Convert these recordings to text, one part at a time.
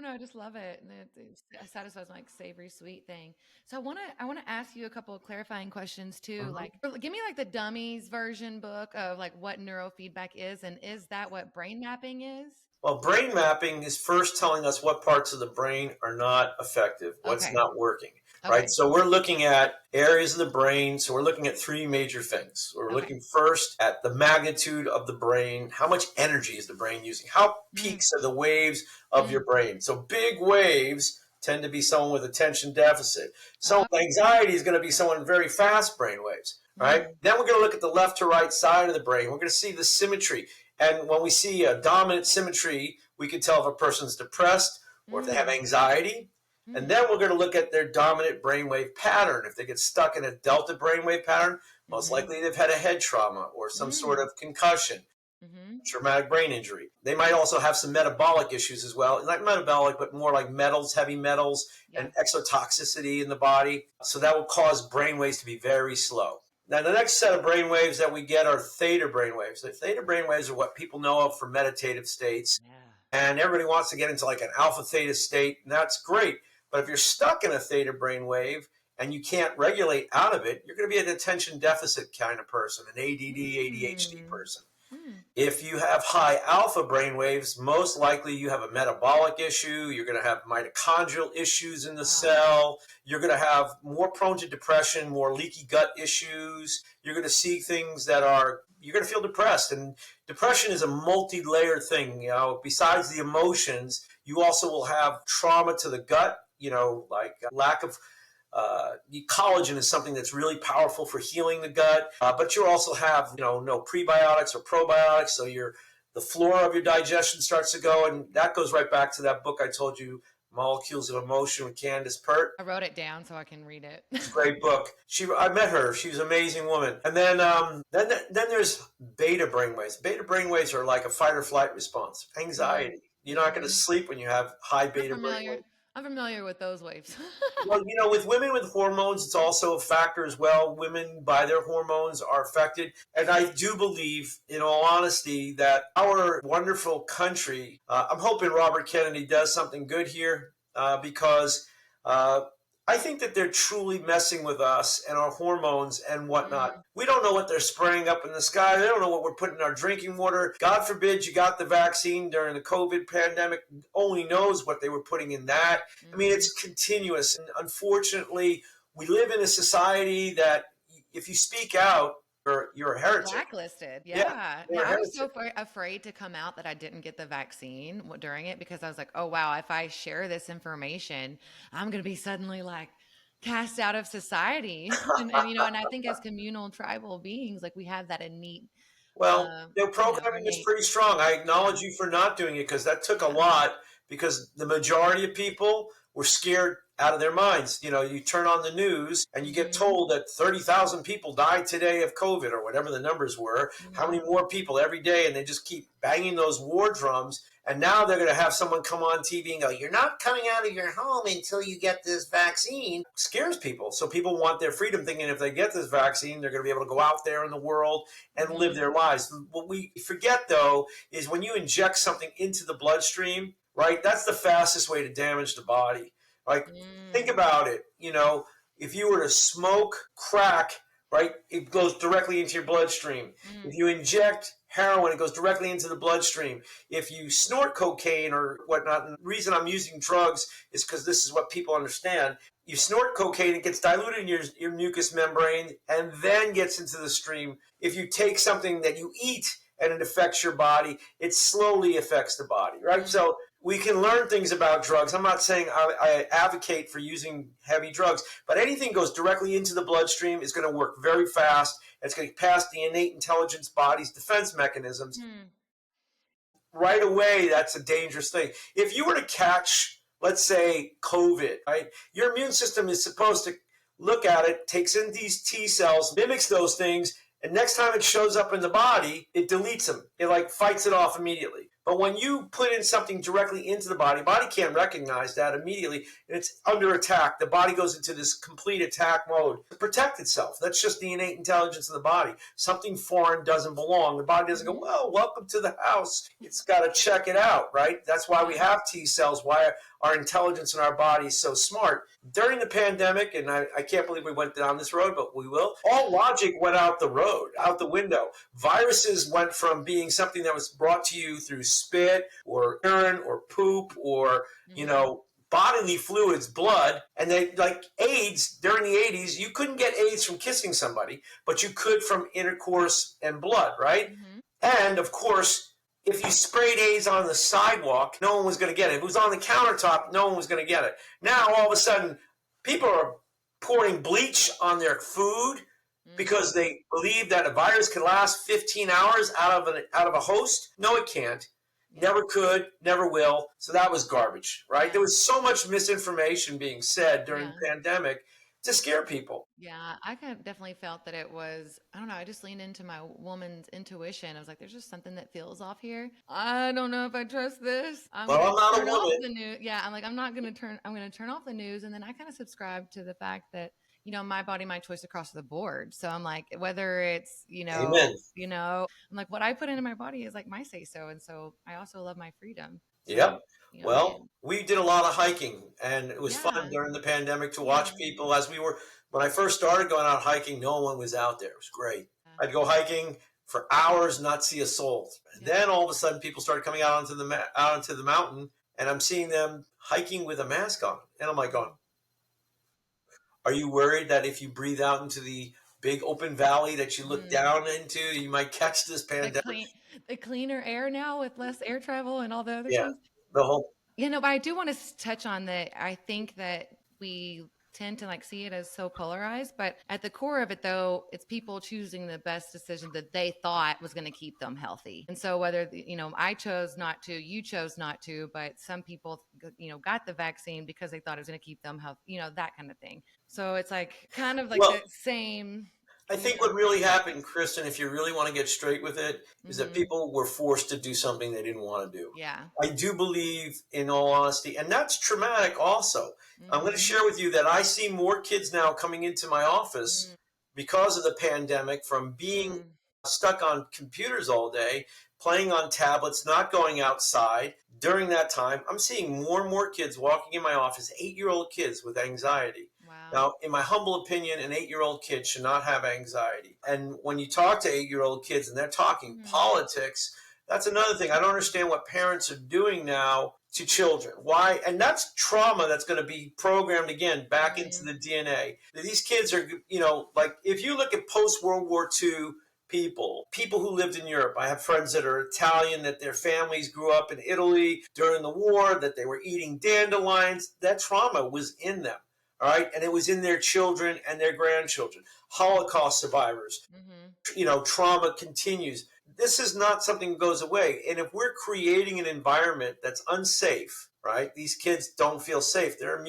don't know. I just love it. And it satisfies my like savory sweet thing. So I wanna ask you a couple of clarifying questions too. Mhm. Like give me like the dummies version book of like what neurofeedback is, and is that what brain mapping is? Well, brain mapping is first telling us what parts of the brain are not effective, what's Okay. not working, right? Okay. So we're looking at areas of the brain. So we're looking at three major things. We're Okay. looking first at the magnitude of the brain. How much energy is the brain using? How Mm, peaks are the waves of your mm. brain? So big waves tend to be someone with attention deficit. So Oh, anxiety is going to be someone very fast brain waves, right? mm, Then we're going to look at the left to right side of the brain. We're going to see the symmetry. And when we see a dominant symmetry, we can tell if a person's depressed or if they have mm, anxiety. And mm, then we're going to look at their dominant brainwave pattern. If they get stuck in a delta brainwave pattern, most mm-hmm, likely they've had a head trauma or some sort mm, of concussion, mm-hmm. traumatic brain injury. They might also have some metabolic issues as well. Not metabolic, but more like metals, heavy metals, Yeah. and exotoxicity in the body. So that will cause brain waves to be very slow. Now, the next set of brain waves that we get are theta brain waves. The theta brain waves are what people know of for meditative states. Yeah. And everybody wants to get into like an alpha theta state, and that's great. But if you're stuck in a theta brain wave and you can't regulate out of it, you're going to be an attention deficit kind of person, an ADD, ADHD Mm, person. mm. If you have high alpha brain waves, most likely you have a metabolic issue. You're going to have mitochondrial issues in the Ah. cell. You're going to have more prone to depression, more leaky gut issues. You're going to see things that are, you're going to feel depressed. And depression is a multi-layered thing. You know, besides the emotions, you also will have trauma to the gut, you know, like lack of collagen is something that's really powerful for healing the gut, but you also have, you know, no prebiotics or probiotics, so the flora of your digestion starts to go, and that goes right back to that book I told you, Molecules of Emotion with Candace Pert. I wrote it down so I can read it. Great book. I met her. She was an amazing woman. And then there's beta brainwaves. Beta brainwaves are like a fight or flight response. Mm, Anxiety. You're not going to mm-hmm. sleep when you have high I'm beta familiar. brainwaves. I'm familiar with those waves. Well, you know, with women with hormones, it's also a factor as well. Women, by their hormones, are affected. And I do believe, in all honesty, that our wonderful country, I'm hoping Robert Kennedy does something good here because uh, I think that they're truly messing with us and our hormones and whatnot. Mm, We don't know what they're spraying up in the sky. They don't know what we're putting in our drinking water. God forbid you got the vaccine during the COVID pandemic. Only knows what they were putting in that. I mean, mm-hmm. it's continuous. And unfortunately, we live in a society that if you speak out, you're a heretic. Blacklisted. Yeah, Yeah. you're Yeah. a I was so heretic. afraid to come out that I didn't get the vaccine during it because I was like, oh, wow, if I share this information, I'm going to be suddenly like cast out of society. You know, and I think as communal tribal beings, like we have that innate, Well, their you know, programming is innate. pretty strong. I Yeah. acknowledge you for not doing it because that took a Yeah. lot because the majority of people were scared out of their minds. You know, you turn on the news and you get Mm-hmm. told that 30,000 people died today of COVID or whatever the numbers were. How Mm-hmm. many more people every day? And they just keep banging those war drums. And now they're going to have someone come on TV and go, "You're not coming out of your home until you get this vaccine." Scares people. So people want their freedom, thinking if they get this vaccine, they're going to be able to go out there in the world and live Mm-hmm. their lives. What we forget, though, is when you inject something into the bloodstream, right? That's the fastest way to damage the body. Like, think Mm, about it. You know, if you were to smoke crack, right, it goes directly into your bloodstream. If mm, you inject heroin, it goes directly into the bloodstream. If you snort cocaine or whatnot, and the reason I'm using drugs is because this is what people understand. You snort cocaine, it gets diluted in your mucous membrane and then gets into the stream. If you take something that you eat and it affects your body, it slowly affects the body, right? mm. So we can learn things about drugs. I'm not saying I advocate for using heavy drugs, but anything goes directly into the bloodstream is going to work very fast. It's going to pass the innate intelligence body's defense mechanisms. Hmm. Right away, that's a dangerous thing. If you were to catch, let's say, COVID, right, your immune system is supposed to look at it, takes in these T cells, mimics those things, and next time it shows up in the body, it deletes them. It like fights it off immediately. But when you put in something directly into the body can't recognize that immediately, and it's under attack. The body goes into this complete attack mode to protect itself. That's just the innate intelligence of the body. Something foreign doesn't belong. The body doesn't go, Mhm. well, welcome to the house. It's got to check it out, right? That's why we Yeah. have T cells, why our intelligence in our body is so smart. During the pandemic, and I can't believe we went down this road, but we will, all logic went out the road, out the window. Viruses went from being something that was brought to you through spit or urine or poop or, Mhm. bodily fluids, blood, and they, like AIDS during the 80s, you couldn't get AIDS from kissing somebody, but you could from intercourse and blood, right? Mhm. And of course, if you sprayed AIDS on the sidewalk, no one was going to get it. If it was on the countertop, no one was going to get it. Now, all of a sudden, people are pouring bleach on their food because Mhm. they believe that a virus can last 15 hours out of a host. No, it can't. Yeah. Never could, never will. So that was garbage, right? There Yeah. was so much misinformation being said during Yeah. the pandemic to scare people. Yeah, I kind of definitely felt that it was, I don't know, I just leaned into my woman's intuition. I was like, there's just something that feels off here. I don't know if I trust this. I'm Well, going I'm to not a turn off woman. the news. Yeah, I'm like, I'm going to turn off the news. And then I kind of subscribe to the fact that, my body, my choice across the board. So I'm like, whether it's, Amen. I'm like, what I put into my body is like my say so. And so I also love my freedom. So, Yep. Well, again, we did a lot of hiking, and it was fun yeah, during the pandemic to watch yeah, people when I first started going out hiking, no one was out there. It was great. I'd go hiking for hours, not see a soul. And yeah. then all of a sudden, people started coming out onto the mountain, and I'm seeing them hiking with a mask on. And I'm like going, are you worried that if you breathe out into the big open valley that you look Mm. down into, you might catch this the pandemic? clean the cleaner air now with less air travel and all the other Yeah. things. The whole But I do want to touch on that. I think that we tend to like see it as so polarized, but at the core of it though, it's people choosing the best decision that they thought was going to keep them healthy. And so whether I chose not to, you chose not to, but some people got the vaccine because they thought it was going to keep them healthy, that kind of thing. So it's like kind of like well, the same, I think what really happened, Kristen, if you really want to get straight with it, is that mm-hmm. people were forced to do something they didn't want to do. Yeah. I do believe, in all honesty, and that's traumatic also. I'm going to Mm-hmm. share with you that I see more kids now coming into my office Mm-hmm. because of the pandemic from being stuck on computers all day, playing on tablets, not going outside. During that time, I'm seeing more and more kids walking in my office, 8-year-old kids with anxiety. Wow. Now, in my humble opinion, an 8-year-old kid should not have anxiety. And when you talk to 8-year-old kids and they're talking Mm-hmm. politics, that's another thing. I don't understand what parents are doing now to children. Why? And that's trauma that's going to be programmed again back into Mm-hmm. the DNA. These kids are, like if you look at post World War II people who lived in Europe. I have friends that are Italian, that their families grew up in Italy during the war, that they were eating dandelions. That trauma was in them. All right. And it was in their children and their grandchildren. Holocaust survivors, Mm-hmm. trauma continues. This is not something that goes away. And if we're creating an environment that's unsafe, right? These kids don't feel safe. Their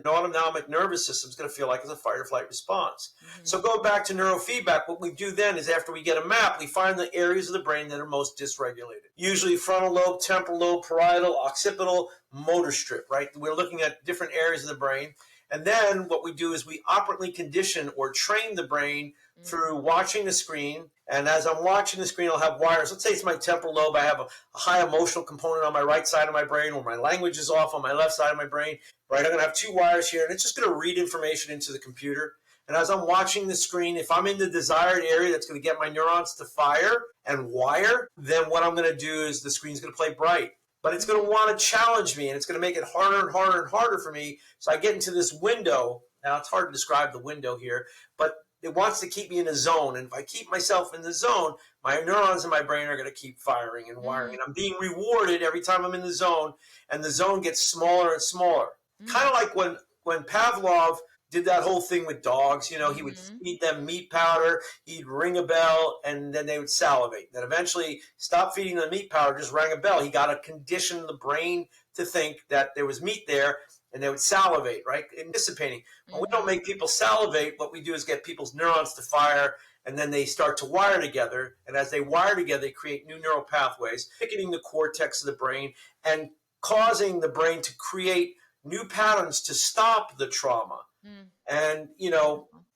autonomic nervous system is going to feel like it's a fight or flight response. Mm-hmm. So going back to neurofeedback, what we do then is after we get a map, we find the areas of the brain that are most dysregulated. Usually frontal lobe, temporal lobe, parietal, occipital, motor strip, right? We're looking at different areas of the brain. And then what we do is we operantly condition or train the brain through watching the screen. And as I'm watching the screen, I'll have wires. Let's say it's my temporal lobe. I have a high emotional component on my right side of my brain, or my language is off on my left side of my brain. Right, I'm going to have two wires here, and it's just going to read information into the computer. And as I'm watching the screen, if I'm in the desired area that's going to get my neurons to fire and wire, then what I'm going to do is the screen's going to play bright. But it's going to want to challenge me, and it's going to make it harder and harder and harder for me. So I get into this window. Now, it's hard to describe the window here, but it wants to keep me in a zone. And if I keep myself in the zone, my neurons in my brain are going to keep firing and wiring. Mm-hmm. And I'm being rewarded every time I'm in the zone, and the zone gets smaller and smaller. Kind of like when Pavlov did that whole thing with dogs, he would Mm-hmm. feed them meat powder, he'd ring a bell, and then they would salivate. Then eventually stop feeding them meat powder, just rang a bell. He got to condition the brain to think that there was meat there, and they would salivate, right? Anticipating. When we don't Mm-hmm. make people salivate, what we do is get people's neurons to fire, and then they start to wire together. And as they wire together, they create new neural pathways, thickening the cortex of the brain and causing the brain to create new patterns to stop the trauma. Mm. And,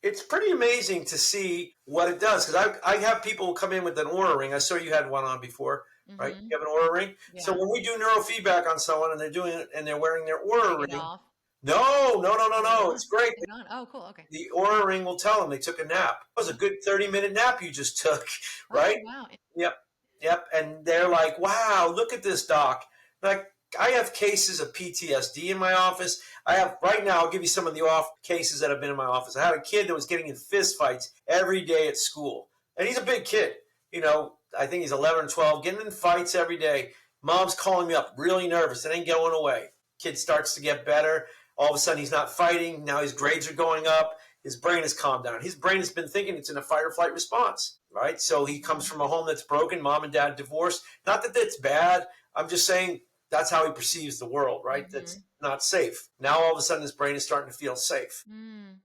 it's pretty amazing to see what it does. Because I have people come in with an Oura ring. I saw you had one on before, right? Mm-hmm. You have an Oura ring. So Yeah. when we do neurofeedback on someone and they're doing it and they're wearing their Oura Take it ring, off. no, no, no, no, Leave it no. on. It's great. Leave it on. Oh, cool. Okay. The Oura ring will tell them they took a nap. It was a good 30-minute nap you just took, Oh, right? wow. Yep. Yep. And they're like, wow, look at this, doc. Like, I have cases of PTSD in my office. I have right now, I'll give you some of the off cases that have been in my office. I had a kid that was getting in fist fights every day at school. And he's a big kid. I think he's 11 or 12, getting in fights every day. Mom's calling me up, really nervous. It ain't going away. Kid starts to get better. All of a sudden, he's not fighting. Now his grades are going up. His brain has calmed down. His brain has been thinking it's in a fight or flight response, right? So he comes from a home that's broken, mom and dad divorced. Not that that's bad. I'm just saying that's how he perceives the world, right? Mm-hmm. That's not safe. Now all of a sudden his brain is starting to feel safe. Mm.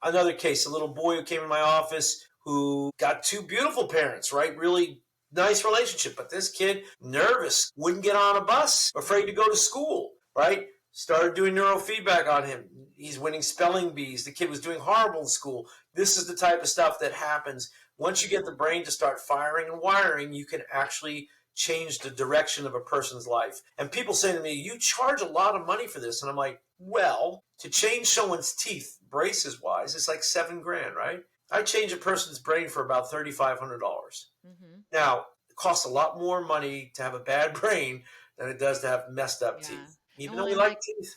Another case, a little boy who came in my office who got two beautiful parents, right? Really nice relationship. But this kid, nervous, wouldn't get on a bus, afraid to go to school, right? Started doing neurofeedback on him. He's winning spelling bees. The kid was doing horrible in school. This is the type of stuff that happens. Once you get the brain to start firing and wiring, you can actually change the direction of a person's life. And people say to me, you charge a lot of money for this. And I'm like, well, to change someone's teeth, braces wise, it's like $7,000, right? I change a person's brain for about $3,500. Mm-hmm. Now, it costs a lot more money to have a bad brain than it does to have messed up teeth. Even though we like teeth.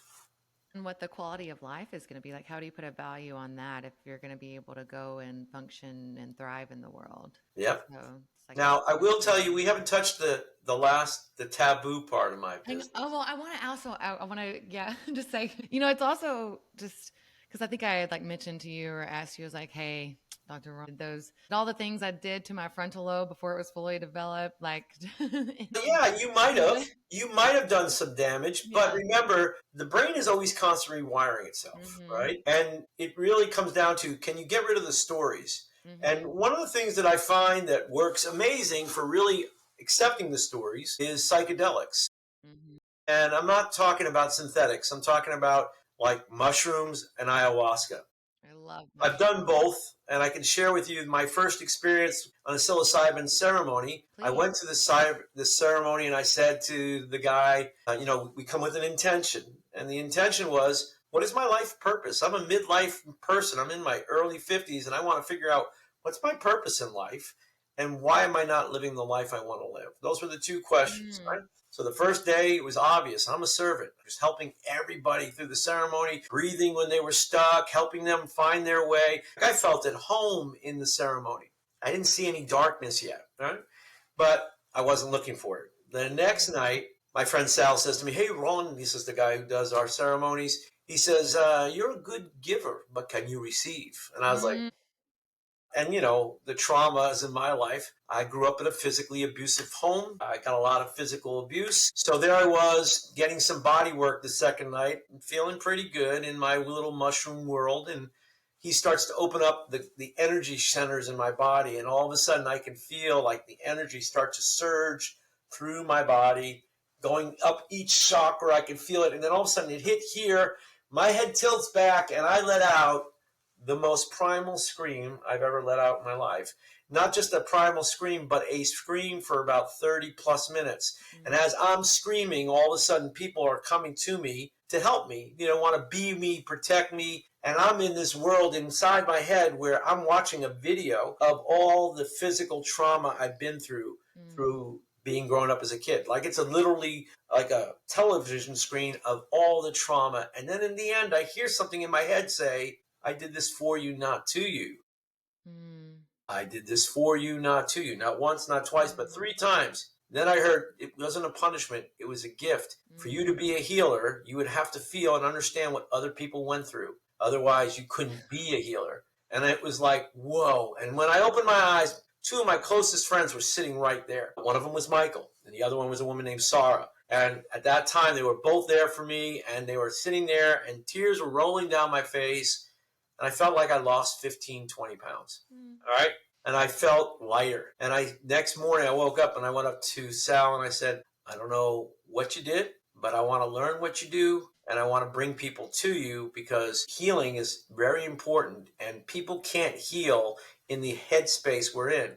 And what the quality of life is going to be like. How do you put a value on that if you're going to be able to go and function and thrive in the world? Yep. So it's like, now, I will tell you, we haven't touched the taboo part of my business. Oh, well, I want to also, I want to, just say, it's also just because I think I had mentioned to you or asked you, I was like, hey, Dr. Ron, all the things I did to my frontal lobe before it was fully developed, yeah, you might have done some damage, but remember, the brain is always constantly rewiring itself, right? And it really comes down to, can you get rid of the stories? And one of the things that I find that works amazing for really accepting the stories is psychedelics. And I'm not talking about synthetics. I'm talking about like mushrooms and ayahuasca. I love that. I've done both, and I can share with you my first experience on a psilocybin ceremony. Please. I went to the ceremony, and I said to the guy, we come with an intention. And the intention was, what is my life purpose? I'm a midlife person. I'm in my early 50s, and I want to figure out what's my purpose in life, and why am I not living the life I want to live? Those were the two questions, right? So the first day, it was obvious. I'm a servant. I was helping everybody through the ceremony, breathing when they were stuck, helping them find their way. I felt at home in the ceremony. I didn't see any darkness yet, right? But I wasn't looking for it. The next night, my friend Sal says to me, hey, Ron, this is the guy who does our ceremonies. He says, you're a good giver, but can you receive? And I was like, and, the traumas in my life, I grew up in a physically abusive home. I got a lot of physical abuse. So there I was getting some body work the second night, feeling pretty good in my little mushroom world. And he starts to open up the energy centers in my body. And all of a sudden I can feel like the energy start to surge through my body, going up each chakra. I can feel it. And then all of a sudden it hit here. My head tilts back and I let out the most primal scream I've ever let out in my life. Not just a primal scream, but a scream for about 30 plus minutes. And as I'm screaming, all of a sudden people are coming to me to help me, want to be me, protect me. And I'm in this world inside my head where I'm watching a video of all the physical trauma I've been through being grown up as a kid. Like it's literally like a television screen of all the trauma. And then in the end, I hear something in my head say, I did this for you, not to you. I did this for you, not to you. Not once, not twice, but 3 times. Then I heard it wasn't a punishment. It was a gift. For you to be a healer, you would have to feel and understand what other people went through. Otherwise, you couldn't be a healer. And it was like, whoa. And when I opened my eyes, 2 of my closest friends were sitting right there. One of them was Michael, and the other one was a woman named Sarah. And at that time, they were both there for me, and they were sitting there, and tears were rolling down my face. and I felt like I lost 15, 20 pounds. Mm. All right. And I felt lighter. And next morning I woke up and I went up to Sal and I said, I don't know what you did, but I want to learn what you do. And I want to bring people to you because healing is very important. And people can't heal in the headspace we're in.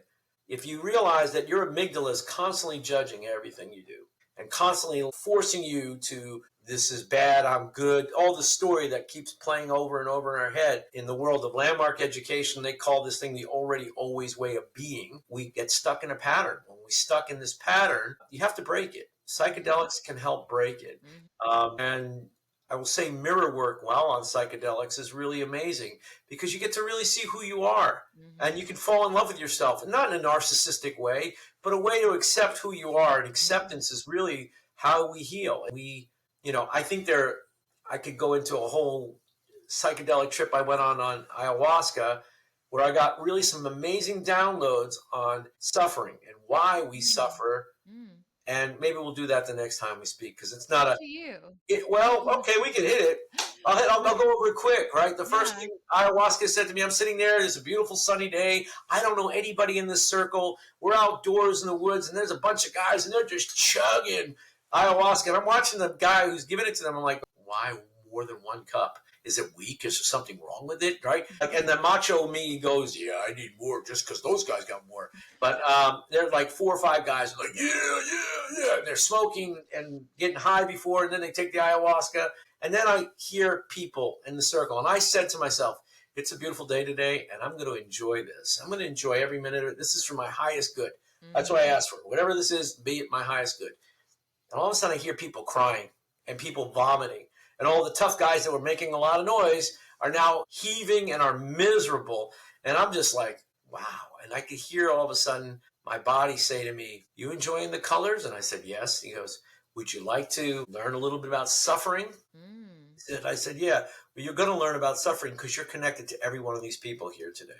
If you realize that your amygdala is constantly judging everything you do and constantly forcing you to, this is bad, I'm good, all the story that keeps playing over and over in our head. In the world of landmark education, they call this thing the already always way of being. We get stuck in a pattern. When we stuck in this pattern, you have to break it. Psychedelics can help break it. And I will say mirror work while on psychedelics is really amazing because you get to really see who you are and you can fall in love with yourself, and not in a narcissistic way, but a way to accept who you are. And acceptance is really how we heal. And I think I could go into a whole psychedelic trip I went on ayahuasca, where I got really some amazing downloads on suffering and why we suffer. And maybe we'll do that the next time we speak, because it's not Up a, to you. okay, we can hit it. I'll go over it quick, right? The first Yeah. thing ayahuasca said to me, I'm sitting there, it's a beautiful sunny day. I don't know anybody in this circle. We're outdoors in the woods, and there's a bunch of guys, and they're just chugging ayahuasca. And I'm watching the guy who's giving it to them. I'm like, why more than one cup? Is it weak? Is there something wrong with it, right? And the macho me goes, yeah, I need more just because those guys got more. But there's like 4 or 5 guys like, yeah. And they're smoking and getting high before, and then they take the ayahuasca. And then I hear people in the circle. And I said to myself, it's a beautiful day today, and I'm going to enjoy this. I'm going to enjoy every minute of it. This is for my highest good. That's what I asked for. Whatever this is, be it my highest good. And all of a sudden I hear people crying and people vomiting. And all the tough guys that were making a lot of noise are now heaving and are miserable. And I'm just like, wow. And I could hear all of a sudden my body say to me, you enjoying the colors? And I said, yes. He goes, would you like to learn a little bit about suffering? And I said, yeah. Well, you're going to learn about suffering because you're connected to every one of these people here today.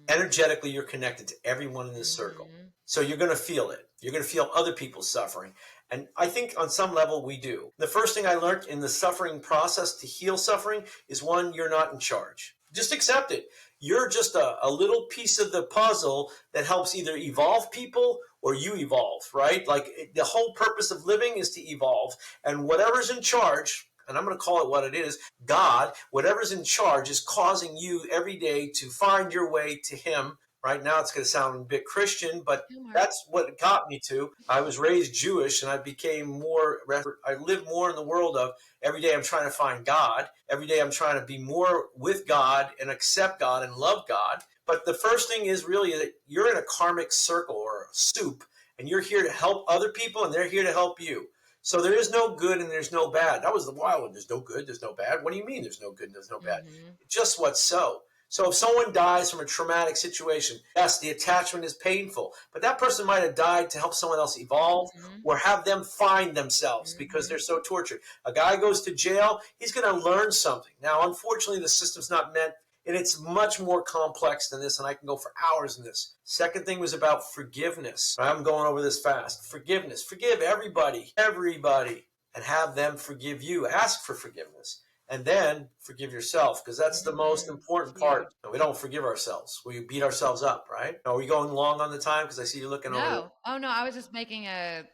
Energetically, you're connected to everyone in this circle. So you're going to feel it. You're going to feel other people suffering. And I think on some level we do. The first thing I learned in the suffering process to heal suffering is, one, you're not in charge. Just accept it. You're just a little piece of the puzzle that helps either evolve people or you evolve, right? Like the whole purpose of living is to evolve. And whatever's in charge, and I'm going to call it what it is, God, whatever's in charge is causing you every day to find your way to him. Right now it's going to sound a bit Christian, but that's what got me to. I was raised Jewish, and I live more in the world of every day I'm trying to find God. Every day I'm trying to be more with God and accept God and love God. But the first thing is really that you're in a karmic circle or a soup, and you're here to help other people, and they're here to help you. So there is no good and there's no bad. That was the wild one. There's no good, there's no bad. What do you mean there's no good and there's no bad? Just what's so. So if someone dies from a traumatic situation, yes, the attachment is painful, but that person might have died to help someone else evolve or have them find themselves because they're so tortured. A guy goes to jail, he's going to learn something. Now, unfortunately, the system's not meant, and it's much more complex than this, and I can go for hours in this. Second thing was about forgiveness. I'm going over this fast. Forgiveness. Forgive everybody, and have them forgive you. Ask for forgiveness. And then forgive yourself, because that's the most important part. We don't forgive ourselves. We beat ourselves up, right? Are we going long on the time? Because I see you looking over there. Oh no, I was just making a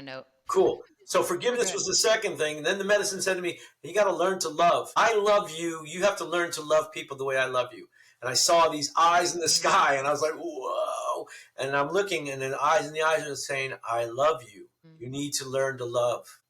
note. Cool. So forgiveness was the second thing. And then the medicine said to me, you got to learn to love. I love you. You have to learn to love people the way I love you. And I saw these eyes in the sky, and I was like, whoa. And I'm looking, and the eyes are saying, I love you. You need to learn to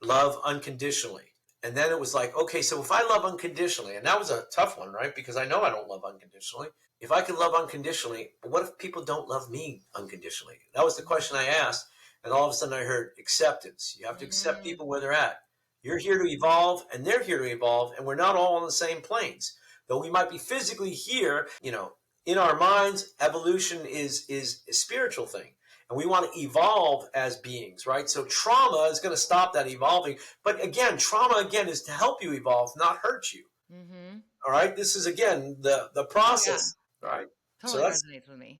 love unconditionally. And then it was like, okay, so if I love unconditionally, and that was a tough one, right? Because I know I don't love unconditionally. If I can love unconditionally, but what if people don't love me unconditionally? That was the question I asked. And all of a sudden I heard acceptance. You have to accept people where they're at. You're here to evolve, and they're here to evolve, and we're not all on the same planes. Though we might be physically here, in our minds, evolution is a spiritual thing. And we want to evolve as beings, right? So trauma is going to stop that evolving. But again, trauma, is to help you evolve, not hurt you. All right? This is, again, the process, right? Totally resonates with me.